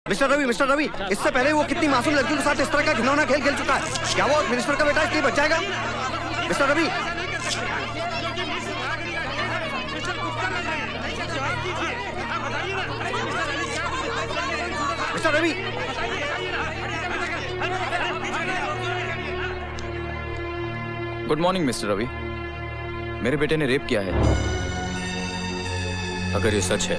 Mister Ravi, इससे पहले वो कितनी मासूम लड़कियों के साथ इस तरह का घिनौना खेल खेल चुका है। क्या वो मिनिस्टर का बेटा इसलिए बच जाएगा? Mister Ravi, mister Ravi, good morning mister Ravi. मेरे बेटे ने रेप किया है। अगर ये सच है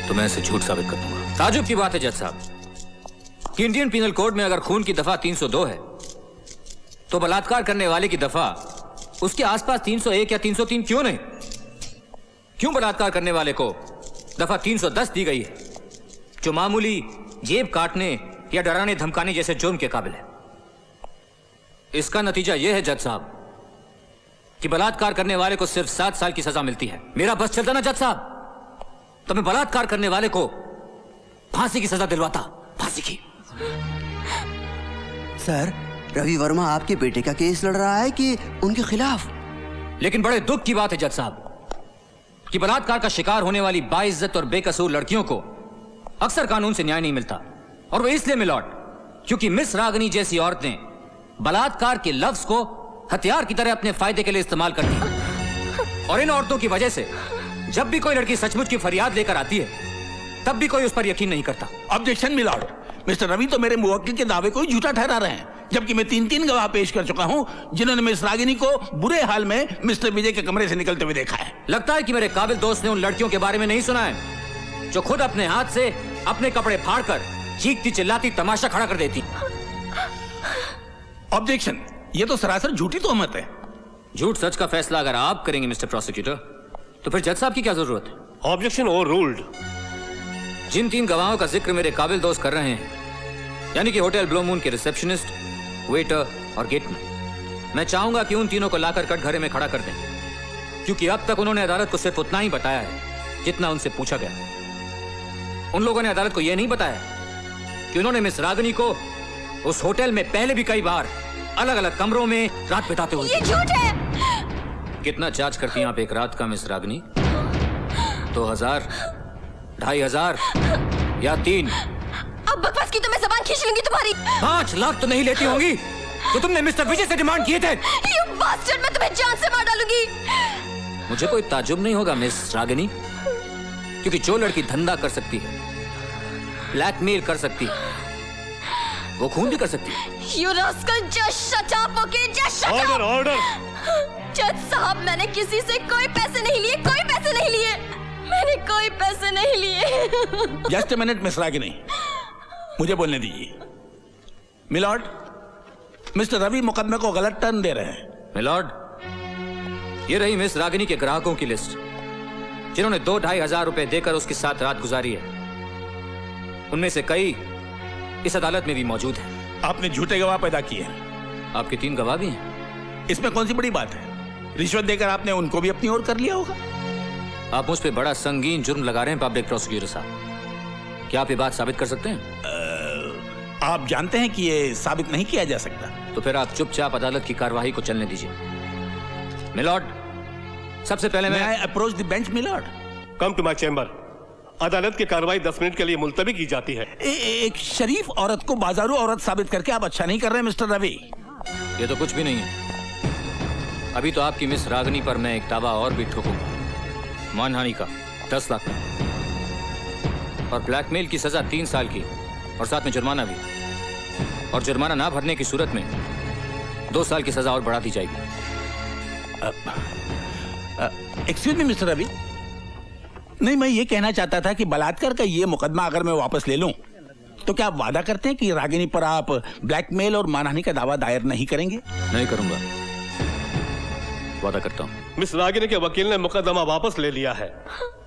तो मैं इसे झूठ साबित कर दूंगा। ताजुब की बात है जज साहब कि इंडियन पीनल कोड में अगर खून की दफा 302 है तो बलात्कार करने वाले की दफा उसके आसपास 301 या 303 क्यों नहीं? क्यों बलात्कार करने वाले को दफा 310 दी गई है, जो मामूली जेब काटने या डराने धमकाने जैसे जुर्म के काबिल है? इसका नतीजा यह है जज साहब कि बलात्कार करने वाले को सिर्फ 7 साल की सजा मिलती है। मेरा बस चलता ना जज साहब तो मैं बलात्कार करने वाले को फांसी की सजा दिलवाता, फांसी की। सर, रवि वर्मा आपके बेटे का केस लड़ रहा है कि उनके खिलाफ? लेकिन बड़े दुख की बात है जज साहब कि बलात्कार का शिकार होने वाली बाइज्जत और बेकसूर लड़कियों को अक्सर कानून से न्याय नहीं मिलता, और वो इसलिए मिलॉर्ड क्योंकि मिस रागनी जैसी औरतें बलात्कार के लफ्ज को हथियार की तरह अपने फायदे के लिए इस्तेमाल करती हैं। और इन औरतों की वजह से जब भी कोई लड़की सचमुच की फरियाद लेकर आती है तब भी कोई उस पर यकीन नहीं करता। ऑब्जेक्शन मिलॉर्ड, मिस्टर रवि तो मेरे मुवक्किल के दावे को झूठा ठहरा रहे हैं, जबकि मैं 3 गवाह पेश कर चुका हूं जिन्होंने मिस रागिनी को बुरे हाल में मिस्टर विजय के कमरे से निकलते हुए देखा है। लगता है कि मेरे काबिल दोस्त ने उन लड़कियों के बारे में नहीं सुना है जो खुद अपने हाथ से अपने कपड़े फाड़कर चीखती चिल्लाती तमाशा खड़ा कर देती। ऑब्जेक्शन, ये तो सरासर झूठी तोहमत है। झूठ सच का फैसला अगर आप करेंगे मिस्टर प्रोसिक्यूटर तो फिर जज साहब की क्या जरूरत है? Objection over ruled. जिन 3 गवाहों का जिक्र मेरे काबिल दोस्त कर रहे हैं, यानी कि होटल ब्लू मून के रिसेप्शनिस्ट, वेटर और गेटमैन, मैं चाहूंगा कि उन तीनों को लाकर कटघरे में खड़ा कर दें, क्योंकि अब तक उन्होंने अदालत को सिर्फ उतना ही बताया है जितना उनसे पूछा गया। उन लोगों ने अदालत को यह नहीं बताया कि उन्होंने मिस रागनी को उस होटल में पहले भी कई बार अलग अलग कमरों में रात बिताते हुए। ये झूठ है। कितना चार्ज करती हैं आप एक रात का मिस रागनी? 2000, 2500 या 3? अब बकवास की तो मैं जबान खींच लूंगी तुम्हारी। 5 लाख तो नहीं लेती होंगी तो तुमने मिस्टर विजय से डिमांड किए थे। You bastard, मैं तुम्हें जान से मार डालूंगी। मुझे कोई ताजुब नहीं होगा मिस रागिनी, क्योंकि जो लड़की धंधा कर सकती है, ब्लैकमेल कर सकती है, वो खून भी कर सकती है। You rascal, just shut up, okay? Just shut up. Order. जज साहब, मैंने किसी से कोई पैसे नहीं लिए, कोई पैसे नहीं लिए, मैंने कोई पैसे नहीं लिए। Just a minute miss Ragini, मुझे बोलने दीजिए। मिलॉर्ड, मिस्टर रवि मुकदमे को गलत टर्न दे रहे हैं। मिलॉर्ड, ये रही मिस रागिनी के ग्राहकों की लिस्ट जिन्होंने 2-2.5 हजार रुपए देकर उसके साथ रात गुजारी है। उनमें से कई इस अदालत में भी मौजूद हैं। आपने झूठे गवाह पैदा किए हैं। आपके 3 गवाह भी हैं। इसमें कौन सी बड़ी बात है? रिश्वत देकर आपने उनको भी अपनी ओर कर लिया होगा। आप मुझ पे बड़ा संगीन जुर्म लगा रहे हैं पब्लिक प्रोसिक्यूटर साहब। क्या आप ये बात साबित कर सकते हैं? आप जानते हैं कि ये साबित नहीं किया जा सकता। तो फिर आप चुपचाप अदालत की कार्यवाही को चलने दीजिए। मिलॉर्ड, सबसे पहले मैं approach the bench milord. Come to my chamber. अदालत की कार्रवाई 10 मिनट के लिए मुलतवी की जाती है। एक शरीफ औरत को बाजारू औरत साबित करके आप अच्छा नहीं कर रहे मिस्टर रवि। ये तो कुछ भी नहीं है। अभी तो आपकी मिस रागनी पर मैं एक दावा और भी ठोकूंगा, मानहानि का 10 लाख का, और ब्लैकमेल की सजा 3 साल की, और साथ में जुर्माना भी। और जुर्माना ना भरने की सूरत में 2 साल की सजा और बढ़ा दी जाएगी। एक्सक्यूज मी मिस्टर रवि, नहीं, मैं ये कहना चाहता था कि बलात्कार का ये मुकदमा अगर मैं वापस ले लूं तो क्या आप वादा करते हैं कि रागिनी पर आप ब्लैकमेल और मानहानि का दावा दायर नहीं करेंगे? नहीं करूंगा, वादा करता हूं। मिस रागिनी के वकील ने मुकदमा वापस ले लिया है,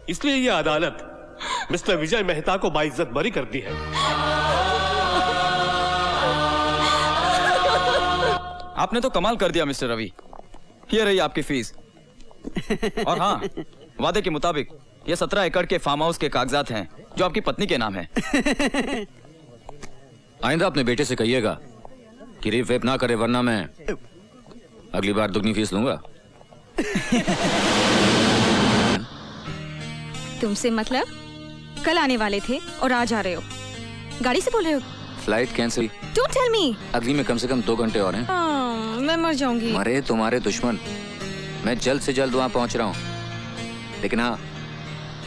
इसलिए यह अदालत मिस्टर विजय मेहता को बाइज्जत बरी करती है। आपने तो कमाल कर दिया मिस्टर रवि। ये रही आपकी फीस। और हाँ, वादे के मुताबिक ये 17 एकड़ के फार्म हाउस के कागजात हैं जो आपकी पत्नी के नाम है। आइंदा अपने बेटे से कहिएगा कि रेप वेप ना करे, वरना मैं अगली बार दुगनी फीस लूंगा। तुमसे मतलब? कल आने वाले थे और आज आ रहे हो। गाड़ी से बोल रहे हो? Flight cancel. Don't tell me. अगली में कम से कम 2 घंटे और हैं। मैं मर जाऊंगी। मरे तुम्हारे दुश्मन। मैं जल्द से जल्द वहाँ पहुँच रहा हूँ, लेकिन हाँ,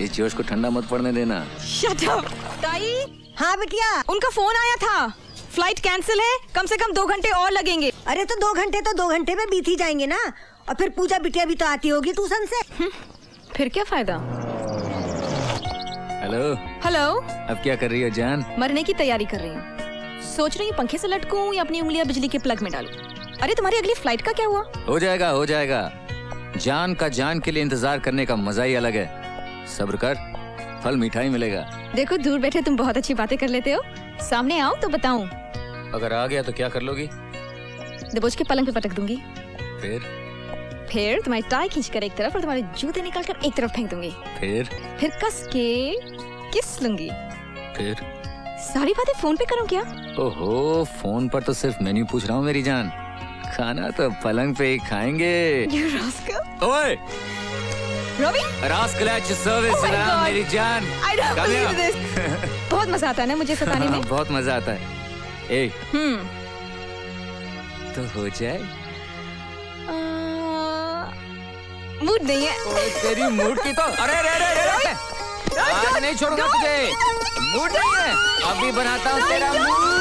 इस जोश को ठंडा मत पड़ने देना। Shut up. ताई। हाँ बिटिया। उनका फोन आया था, फ्लाइट कैंसिल है, कम से कम 2 घंटे और लगेंगे। अरे तो 2 घंटे तो 2 घंटे में बीत ही जाएंगे ना। और फिर पूजा बिटिया भी तो आती होगी ट्यूशन से। फिर क्या फायदा। हेलो। हेलो। अब क्या कर रही हो जान? मरने की तैयारी कर रही हूँ। सोच रही हूँ पंखे से लटकूं या अपनी उंगलियां बिजली के प्लग में डालूं। अरे तुम्हारी अगली फ्लाइट का क्या हुआ? हो जाएगा, हो जाएगा। जान का जान के लिए इंतजार करने का मजा ही अलग है। सब्र कर, फल मिठाई मिलेगा। देखो दूर बैठे तुम बहुत अच्छी बातें कर लेते हो, सामने आओ तो बताऊं। अगर आ गया तो क्या कर लोगी? दबोच के पलंग पे पटक दूंगी। फिर तुम्हारी टाई खींचकर एक तरफ और तुम्हारे जूते निकालकर एक तरफ फेंक दूंगी। फिर कस के किस लूंगी। फिर सारी बातें फोन पे करूं क्या? ओहो, फोन पर तो सिर्फ मेन्यू पूछ रहा हूँ मेरी जान। खाना तो पलंग पे ही खाएंगे। You rascal. ओए, Ravi. Rascal at your service Oh my God. मेरी जान। I don't Come believe here. this. बहुत मजा आता है ना मुझे सताने में। बहुत मजा आता है। ए, तो हो जाए। मूड नहीं है। ओए, तेरी मूड की तो अरे रे आज नहीं छोड़ूंगा तुझे। मूड नहीं है, अभी बनाता हूँ तेरा मूड।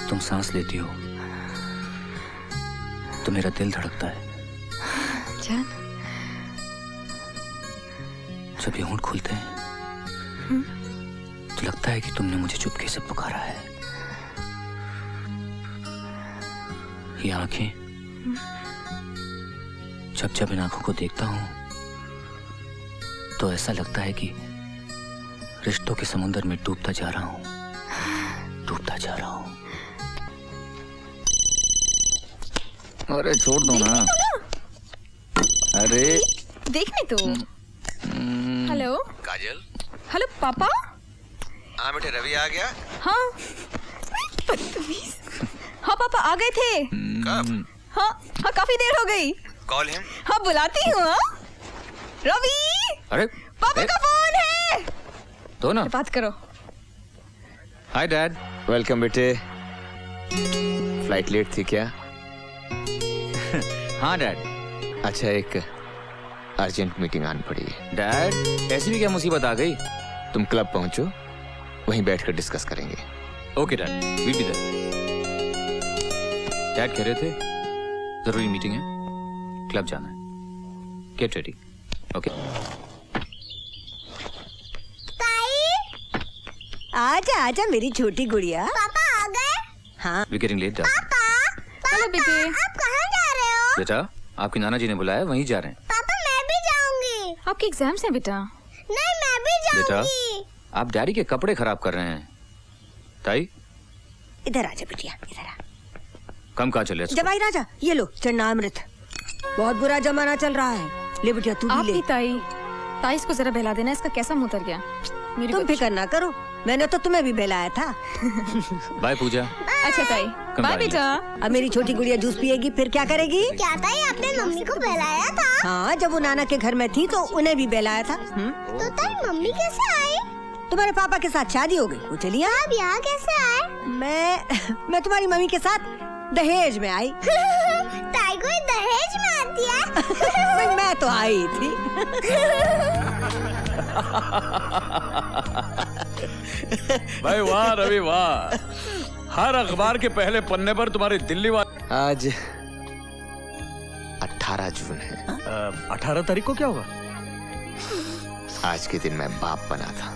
तुम सांस लेती हो तो मेरा दिल धड़कता है। जान। जब ये होंठ खुलते हैं तो लगता है कि तुमने मुझे चुपके से पुकारा है। ये आंखें, जब जब इन आंखों को देखता हूं तो ऐसा लगता है कि रिश्तों के समुद्र में डूबता जा रहा हूं, डूबता जा रहा हूं। अरे छोड़ दो ना। अरे देखने तो। हेलो काजल। हेलो पापा। हाँ बेटे, रवि आ गया। हाँ बदतमीज। हाँ पापा आ गए थे। कब? हाँ हाँ काफी देर हो गई। Call him. हाँ बुलाती हूँ। हाँ रवि। अरे पापा का फोन है। तो ना बात करो। Hi dad. वेलकम बेटे। फ्लाइट लेट थी क्या? हाँ डैड। अच्छा, एक अर्जेंट मीटिंग आनी पड़ी है। डैड, ऐसी भी क्या मुसीबत आ गई? तुम क्लब पहुंचो, वहीं बैठकर डिस्कस करेंगे। Okay dad, we'll be there. Dad कह रहे थे जरूरी मीटिंग है, क्लब जाना है। Get ready. ओके। आजा आजा मेरी छोटी गुड़िया। पापा आ गए? हाँ। We getting late dad. Hello बेटे। आप कहाँ जा रहे हो? बेटा, आपके नाना जी ने बुलाया, वहीं जा रहे हैं। पापा मैं भी जाऊंगी। आपके एग्जाम्स हैं बेटा। नहीं मैं भी बेटा, जाऊंगी। आप डैडी के कपड़े खराब कर रहे हैं। ताई, इधर आजा बिटिया, इधर आ। कम कहाँ चले? जवाई राजा, ये लो चन्नामृत। बहुत बुरा जमाना चल रहा है। ले बिटिया तू आप भी भी ले। ताई इसको जरा बहला देना, इसका कैसा मुंह उतर गया। मेरी तुम फिक्र ना करो, मैंने तो तुम्हें भी बहलाया था। बाय पूजा। अच्छा ताई, बाय बेटा। अब मेरी छोटी गुड़िया जूस पिएगी, फिर क्या करेगी? क्या ताई आपने मम्मी को बहलाया था? हाँ, जब वो नाना के घर में थी तो उन्हें भी बहलाया था। तो ताई मम्मी कैसे आई? तुम्हारे पापा के साथ शादी हो गई, वो चली आई। आप यहाँ कैसे आए? मैं तुम्हारी मम्मी के साथ दहेज में आई। ताई कोई दहेज में आती है? मैं तो आई थी। भाई वाह रवि वाह, हर अखबार के पहले पन्ने पर तुम्हारी दिल्ली वाली। आज 18 जून है। 18 तारीख को क्या होगा? आज के दिन मैं बाप बना था।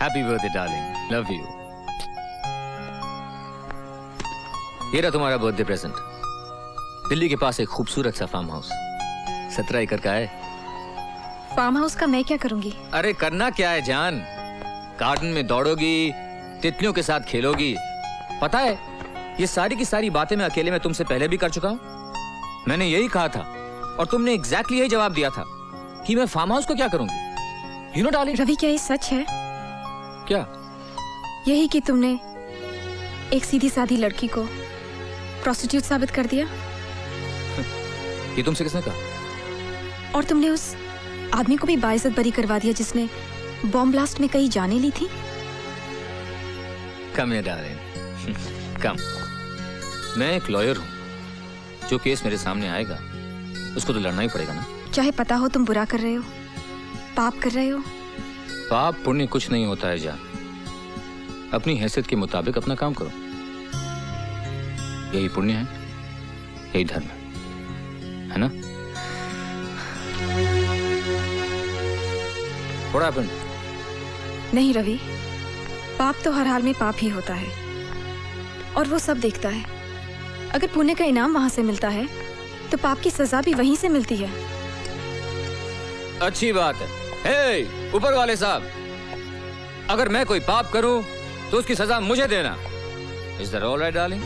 Happy birthday darling, love you. ये रहा तुम्हारा बर्थडे प्रेजेंट। दिल्ली के पास एक खूबसूरत सा फार्म हाउस, 17 एकड़ का है। फार्म हाउस का मैं क्या करूंगी? अरे करना क्या है जान, गार्डन में दौड़ोगी, तितलियों के साथ खेलोगी। पता है ये सारी की सारी बातें मैं अकेले में तुमसे पहले भी कर चुका हूँ। मैंने यही कहा था और तुमने एग्जैक्टली यही जवाब दिया था कि मैं फार्म हाउस को क्या करूंगी। You know darling. रवि क्या ये सच है? क्या? यही कि तुमने एक सीधी सादी लड़की को प्रोस्टिट्यूट साबित कर दिया? ये तुमसे किसने कहा? और तुमने उस आदमी को भी बाइज्जत बरी करवा दिया जिसने बॉम्ब ब्लास्ट में कई जानें ली थी? कम है डार्लिंग, कम। मैं एक लॉयर हूँ, जो केस मेरे सामने आएगा उसको तो लड़ना ही पड़ेगा ना। चाहे पता हो तुम बुरा कर रहे हो, पाप कर रहे हो। पाप पुण्य कुछ नहीं होता है जान, अपनी हैसियत के मुताबिक अपना काम करो, यही पुण्य है, यही धर्म है ना? What happened? नहीं रवि, पाप तो हर हाल में पाप ही होता है और वो सब देखता है। अगर पुण्य का इनाम वहां से मिलता है तो पाप की सजा भी वहीं से मिलती है। अच्छी बात है। हे ऊपर वाले साहब, अगर मैं कोई पाप करूं तो उसकी सजा मुझे देना। Is that all right, darling?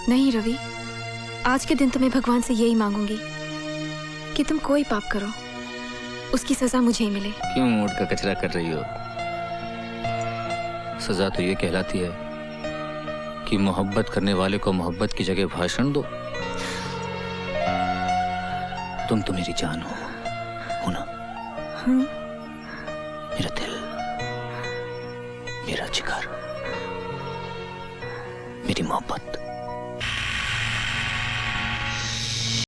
नहीं रवि, आज के दिन तो मैं भगवान से यही मांगूंगी कि तुम कोई पाप करो, उसकी सजा मुझे ही मिले। क्यों मूड का कचरा कर रही हो? सजा तो ये कहलाती है कि मोहब्बत करने वाले को मोहब्बत की जगह भाषण दो। तुम तो मेरी जान हो ना? मेरा दिल, मेरा जिगर, मेरी मोहब्बत।